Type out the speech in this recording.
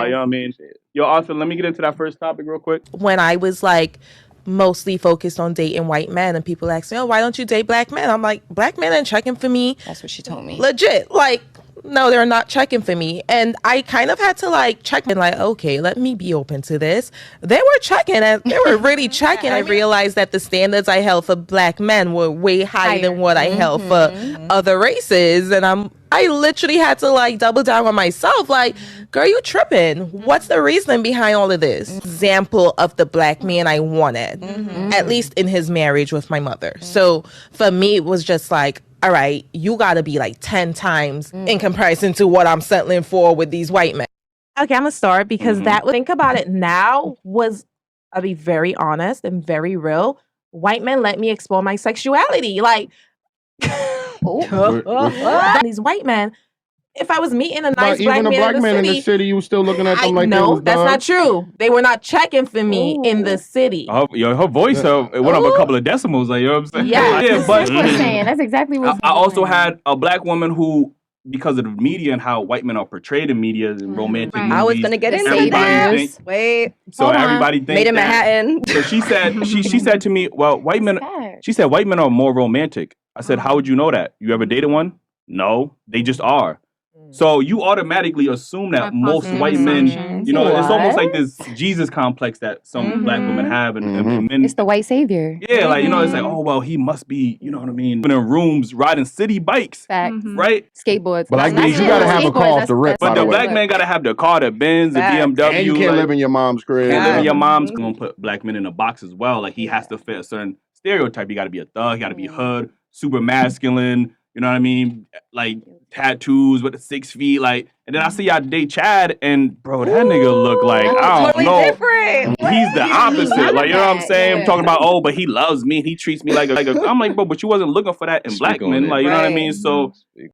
Like, you know what I mean? Yo, Arthur, let me get into that first topic real quick. When I was like mostly focused on dating white men and people ask me, oh, why don't you date black men? I'm like, black men ain't checking for me. That's what she told me. Legit. Like, no, they're not checking for me. And I kind of had to like check and like, okay, let me be open to this. They were checking and they were really checking. I realized that the standards I held for black men were way higher than what I held for other races. And I literally had to like double down on myself. Like, girl, you tripping. What's the reason behind all of this? Example of the black man I wanted, at least in his marriage with my mother. So for me, it was just like, all right, you got to be like 10 times in comparison to what I'm settling for with these white men. Okay, I'm going to start because think about it now was, I'll be very honest and very real. White men let me explore my sexuality. Like, these white men, if I was meeting a nice black man in the city, you were still looking at them like no, that's not true. They were not checking for me in the city. Her voice it went up a couple of decimals. Like, you know what I'm saying? Yeah, but that's exactly what I also had a black woman who, because of the media and how white men are portrayed in media and romantic movies. I was gonna get into that. Wait, so everybody thinks Made in Manhattan. So she said, she said to me, well, white men. She said white men are more romantic. I said, how would you know that? You ever dated one? No, they just are. So you automatically assume that most white men, you know, it's almost like this Jesus complex that some black women have, and men. It's the white savior. Yeah, like, you know, it's like, oh, well, he must be, you know what I mean, in rooms riding city bikes, right? Skateboards. But like this, you gotta have a car off the rip. But the black man gotta have the car, the Benz, the BMW. And you can't live in your mom's crib. Can't live in your mom's. Gonna put black men in a box as well. Like, he has to fit a certain stereotype. You gotta be a thug. You gotta be hood, super masculine. You know what I mean? Like, tattoos with the 6 feet, like, and then I see y'all date Chad, and bro, that nigga look like, I don't know. Different. He's the opposite. Like, you know what I'm saying? I'm talking about, oh, but he loves me, he treats me like a I'm like, bro, but you wasn't looking for that in black men. Like, you know what I mean? So